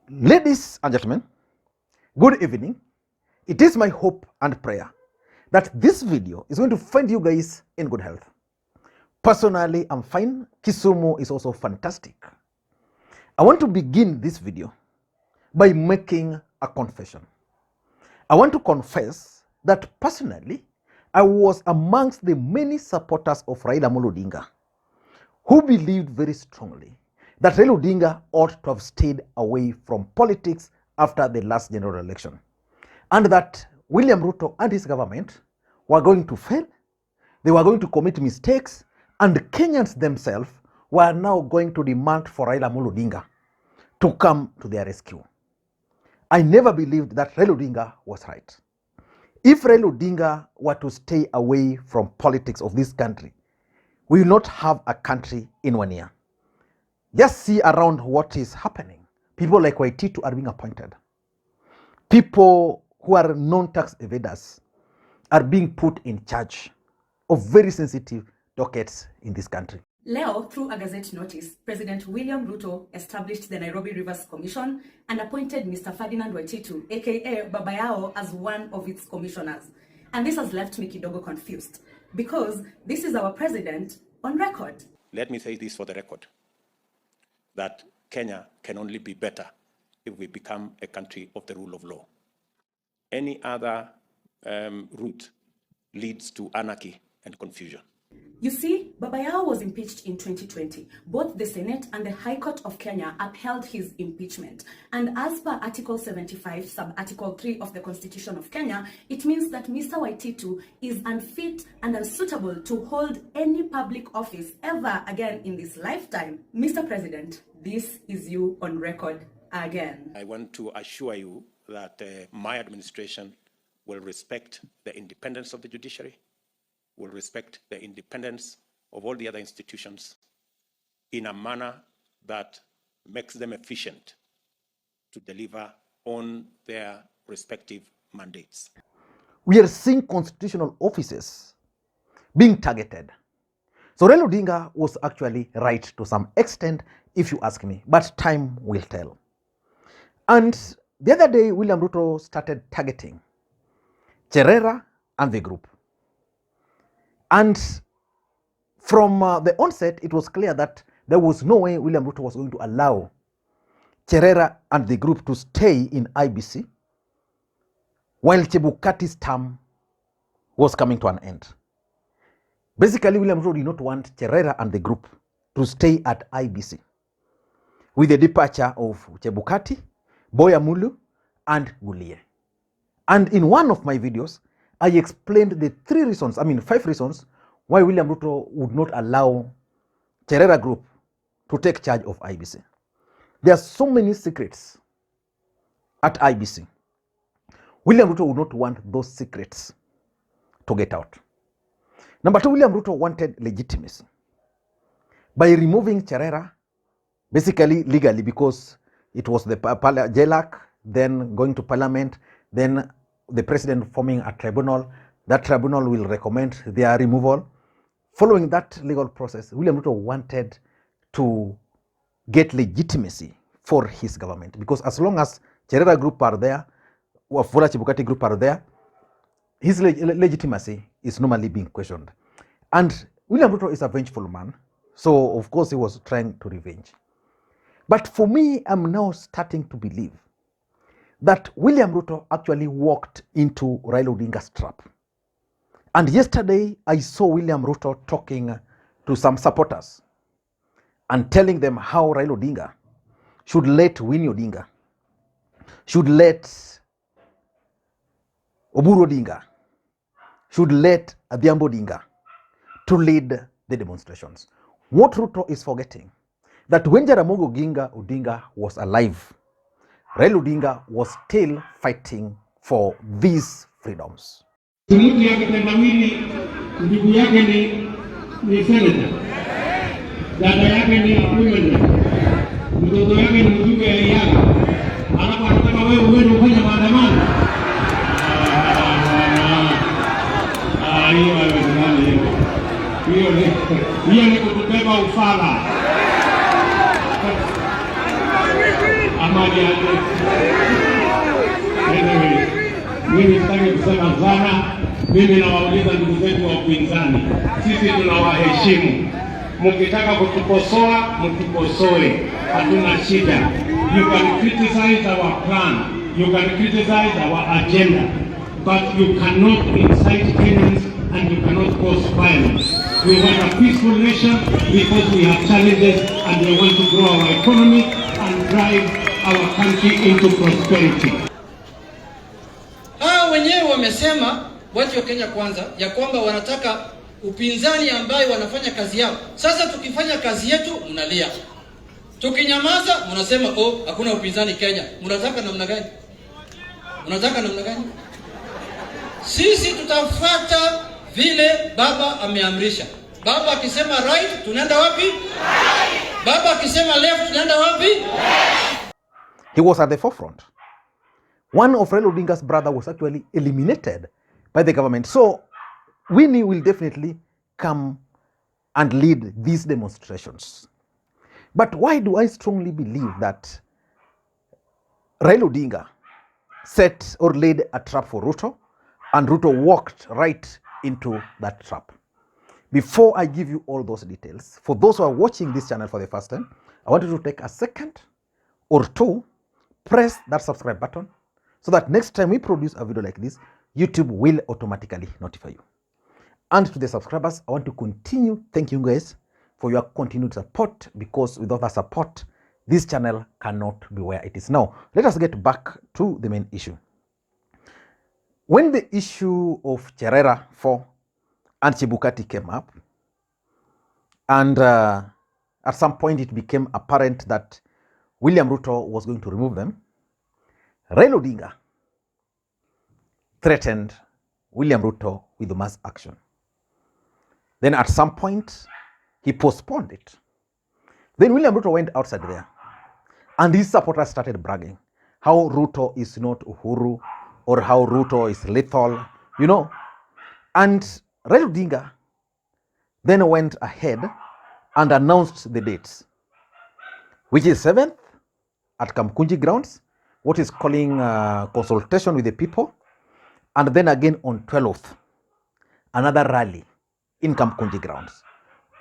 Ladies and gentlemen, good evening. It is my hope and prayer that this video is going to find you guys in good health. Personally, I'm fine. Kisumu is also fantastic. I want to begin this video by making a confession. I want to confess that personally, I was amongst the many supporters of Raila Odinga who believed very strongly that Raila Odinga ought to have stayed away from politics after the last general election, and that William Ruto and his government were going to fail, they were going to commit mistakes, and Kenyans themselves were now going to demand for Raila Odinga to come to their rescue. I never believed that Raila Odinga was right. If Raila Odinga were to stay away from politics of this country, we will not have a country in 1 year. Just see around what is happening. People like Waititu are being appointed. People who are non-tax evaders are being put in charge of very sensitive dockets in this country. Leo, through a Gazette notice, President William Ruto established the Nairobi Rivers Commission and appointed Mr. Ferdinand Waititu, aka Babayao, as one of its commissioners. And this has left me kidogo confused, because this is our president on record. Let me say this for the record, that Kenya can only be better if we become a country of the rule of law. Any other route leads to anarchy and confusion. You see, Babayao was impeached in 2020. Both the Senate and the High Court of Kenya upheld his impeachment. And as per Article 75, sub-Article 3 of the Constitution of Kenya, it means that Mr. Waititu is unfit and unsuitable to hold any public office ever again in this lifetime. Mr. President, this is you on record again. I want to assure you that my administration will respect the independence of the judiciary, will respect the independence of all the other institutions in a manner that makes them efficient to deliver on their respective mandates. We are seeing constitutional offices being targeted. So Raila Odinga was actually right to some extent, if you ask me, but time will tell. And the other day, William Ruto started targeting Cherera and the group. And from the onset, it was clear that there was no way William Ruto was going to allow Cherera and the group to stay in IBC while Chebukati's term was coming to an end. Basically, William Ruto did not want Cherera and the group to stay at IBC with the departure of Chebukati, Boyamulu, and Gulie. And in one of my videos, I explained the 5 reasons why William Ruto would not allow Cherera Group to take charge of IBC. There are so many secrets at IBC. William Ruto would not want those secrets to get out. Number 2, William Ruto wanted legitimacy by removing Cherera, basically legally, because it was the JLAC, then going to Parliament, then the president forming a tribunal. That tribunal will recommend their removal. Following that legal process, William Ruto wanted to get legitimacy for his government, because as long as Cherera Group are there, or Wafula Chebukati Group are there, his legitimacy is normally being questioned. And William Ruto is a vengeful man, so of course he was trying to revenge. But for me, I'm now starting to believe that William Ruto actually walked into Raila Odinga's trap. And yesterday, I saw William Ruto talking to some supporters and telling them how Raila Odinga should let Winnie Odinga, should let Oburu Odinga, should let Adhiambo Odinga to lead the demonstrations. What Ruto is forgetting, that when Jaramogi Odinga was alive, Raila Odinga was still fighting for these freedoms. Mtu yake tendawili, ndugu yake ni senator, dada yake ni women, mtoto yake ni mjumbe ya yaka, alafu anataka wewe uende ufanye maandamano. Hiyo ni kutubeba ufala. Ama Mnasemaje hapo? Anyway, mimi sitaki kusema sana. Mimi nawauliza ndugu zetu wa upinzani, sisi tunawaheshimu. Mkitaka kutukosoa, mtukosoe, hatuna shida. You can criticize our plan, you can criticize our agenda, but you cannot incite Kenyans and you cannot cause violence. We want a peaceful nation because we have challenges and we want to grow our economy and drive our country into prosperity. Hao wenyewe wamesema watu wa Kenya Kwanza ya kwamba wanataka upinzani ambayo wanafanya kazi yao. Sasa tukifanya kazi yetu mnalia. Tukinyamaza mnasema hakuna upinzani Kenya. Mnataka namna gani? Mnataka namna gani? Sisi tutafuata vile baba ameamrisha. Baba akisema right, tunaenda wapi? Right. Baba akisema left, tunaenda wapi? Left. He was at the forefront. One of Raila Odinga's brother was actually eliminated by the government. So Winnie will definitely come and lead these demonstrations. But why do I strongly believe that Raila Odinga set or laid a trap for Ruto and Ruto walked right into that trap? Before I give you all those details, for those who are watching this channel for the first time, I want you to take a second or two, press that subscribe button so that next time we produce a video like this, YouTube will automatically notify you. And to the subscribers, I want to continue thanking you guys for your continued support, because without that support, this channel cannot be where it is now. Let us get back to the main issue. When the issue of Cherera 4 and Chebukati came up, and at some point it became apparent that William Ruto was going to remove them, Raila Odinga threatened William Ruto with mass action. Then at some point, he postponed it. Then William Ruto went outside there, and his supporters started bragging how Ruto is not Uhuru, or how Ruto is lethal, you know. And Raila Odinga then went ahead and announced the dates, which is 7th at Kamkunji grounds, what is calling consultation with the people, and then again on 12th, another rally in Kamkunji grounds.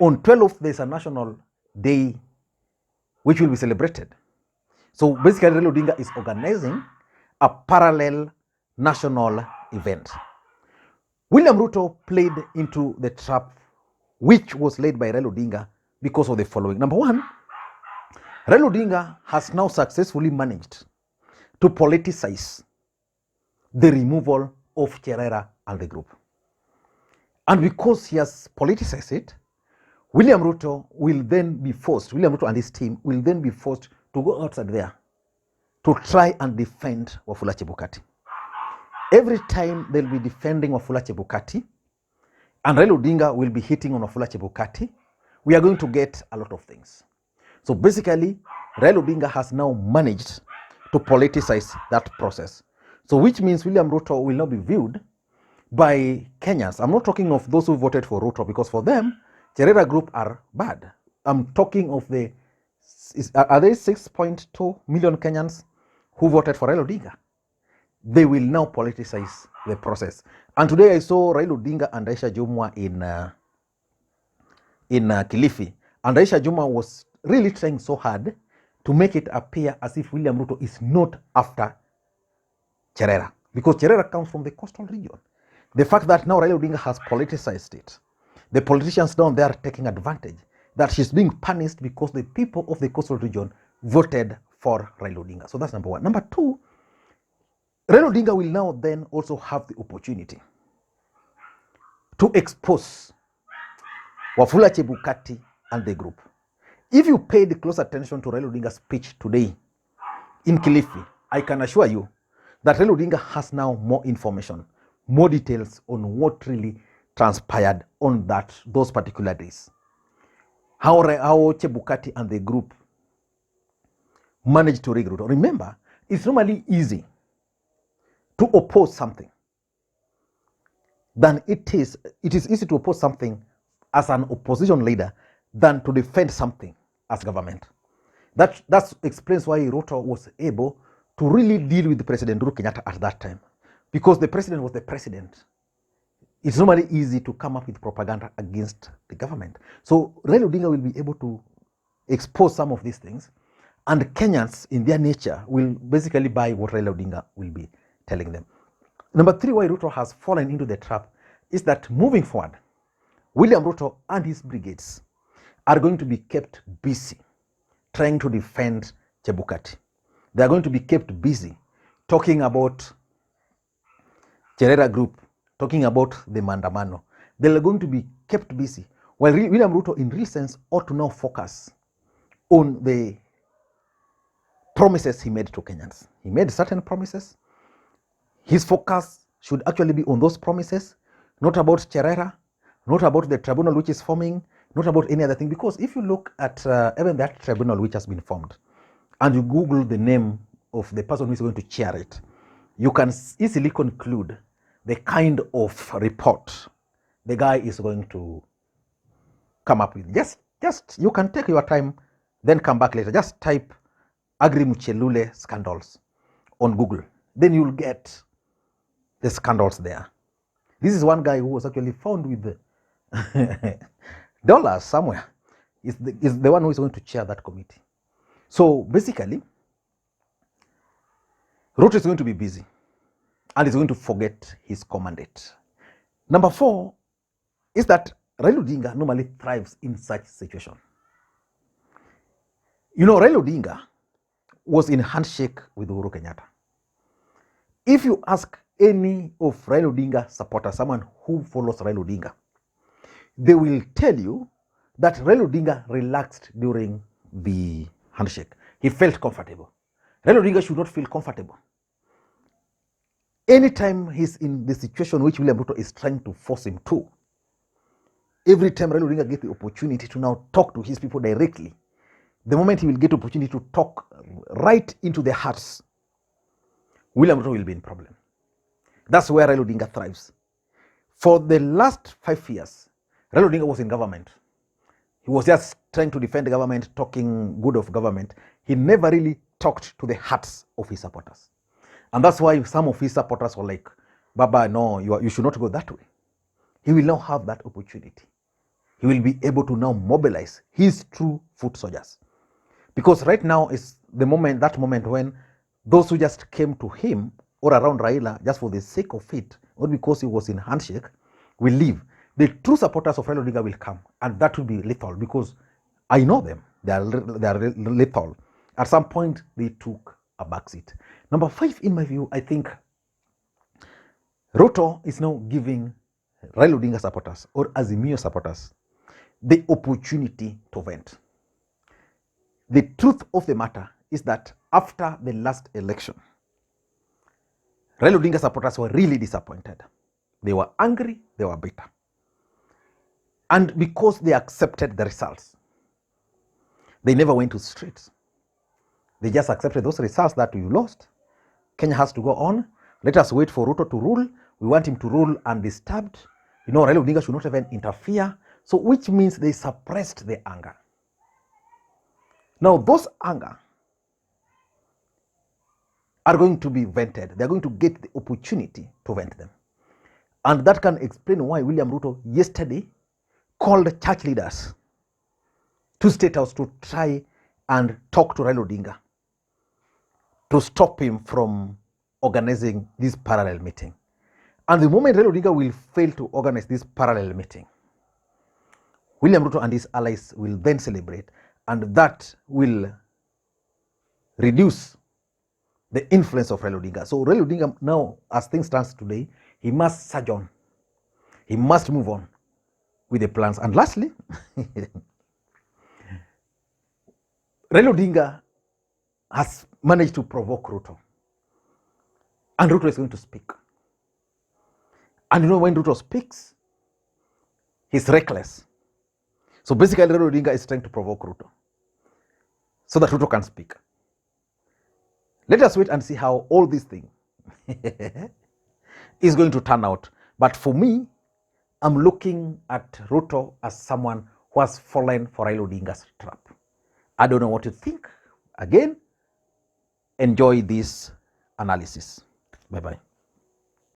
On 12th, there's a national day which will be celebrated. So basically, Raila Odinga is organizing a parallel national event. William Ruto played into the trap which was laid by Raila Odinga because of the following. Number one, Raila Odinga has now successfully managed to politicize the removal of Cherera and the group. And because he has politicized it, William Ruto and his team will then be forced to go outside there to try and defend Wafula Chebukati. Every time they'll be defending Wafula Chebukati, and Raila Odinga will be hitting on Wafula Chebukati, we are going to get a lot of things. So basically, Raila Odinga has now managed to politicize that process. So which means William Ruto will not be viewed by Kenyans. I'm not talking of those who voted for Ruto, because for them, Cherera group are bad. I'm talking of are there 6.2 million Kenyans who voted for Raila Odinga? They will now politicize the process. And today I saw Raila Odinga and Aisha Jumwa in Kilifi. And Aisha Jumwa was really trying so hard to make it appear as if William Ruto is not after Cherera, because Cherera comes from the coastal region. The fact that now Raila Odinga has politicized it, the politicians down there are taking advantage that she's being punished because the people of the coastal region voted for Raila Odinga. So that's number one. Number two, Raila Odinga will now then also have the opportunity to expose Wafula Chebukati and the group. If you paid close attention to Raila Odinga's speech today in Kilifi, I can assure you that Raila Odinga has now more information, more details on what really transpired on those particular days. How Chebukati and the group managed to rig Ruto. Remember, it's normally easy to oppose something than it is easy to oppose something as an opposition leader than to defend something as government. That explains why Ruto was able to really deal with President Uhuru Kenyatta at that time, because the president was the president. It's normally easy to come up with propaganda against the government. So Raila Odinga will be able to expose some of these things, and Kenyans in their nature will basically buy what Raila Odinga will be telling them. Number 3, why Ruto has fallen into the trap is that moving forward, William Ruto and his brigades are going to be kept busy trying to defend Chebukati. They are going to be kept busy talking about Cherera Group, talking about the Mandamano. They are going to be kept busy. While William Ruto, in real sense, ought to now focus on the promises he made to Kenyans. He made certain promises. His focus should actually be on those promises, not about Cherera, not about the tribunal which is forming, not about any other thing. Because if you look at even that tribunal which has been formed, and you Google the name of the person who is going to chair it, you can easily conclude the kind of report the guy is going to come up with. Just you can take your time, then come back later. Just type Agri Muchelule scandals on Google. Then you'll get the scandals there. This is one guy who was actually found with dollars somewhere. Is the one who is going to chair that committee. So basically, Ruto is going to be busy and is going to forget his commandate. Number 4 is that Raila Odinga normally thrives in such situation. You know, Raila Odinga was in handshake with Uhuru Kenyatta. If you ask any of Raila Odinga supporters, someone who follows Raila Odinga, they will tell you that Raila Odinga relaxed during the handshake. He felt comfortable. Raila Odinga should not feel comfortable. Anytime he's in the situation which William Ruto is trying to force him to, every time Raila Odinga gets the opportunity to now talk to his people directly, the moment he will get the opportunity to talk right into their hearts, William Ruto will be in problem. That's where Raila Odinga thrives. For the last 5 years, Raila Odinga was in government. He was just trying to defend the government, talking good of government. He never really talked to the hearts of his supporters. And that's why some of his supporters were like, Baba, no, you should not go that way. He will now have that opportunity. He will be able to now mobilize his true foot soldiers. Because right now is that moment when those who just came to him or around Raila just for the sake of it, or because he was in handshake, will leave. The true supporters of Raila Odinga will come, and that will be lethal, because I know them. They are lethal. At some point, they took a backseat. Number 5, in my view, I think Ruto is now giving Raila Odinga supporters or Azimio supporters the opportunity to vent. The truth of the matter is that after the last election, Raila Odinga supporters were really disappointed. They were angry, they were bitter. And because they accepted the results, they never went to streets. They just accepted those results that you lost. Kenya has to go on. Let us wait for Ruto to rule. We want him to rule undisturbed. You know, Raila Odinga should not even interfere. So which means they suppressed the anger. Now those anger are going to be vented. They're going to get the opportunity to vent them. And that can explain why William Ruto yesterday called church leaders to State House to try and talk to Raila Odinga to stop him from organizing this parallel meeting. And the moment Raila Odinga will fail to organize this parallel meeting, William Ruto and his allies will then celebrate, and that will reduce the influence of Raila Odinga. So Raila Odinga now, as things stand today, he must surge on. He must move on with the plans. And lastly, Raila Odinga has managed to provoke Ruto. And Ruto is going to speak. And you know, when Ruto speaks, he's reckless. So basically, Raila Odinga is trying to provoke Ruto so that Ruto can speak. Let us wait and see how all this thing is going to turn out. But for me, I'm looking at Ruto as someone who has fallen for Raila Odinga's trap. I don't know what you think. Again, enjoy this analysis. Bye-bye.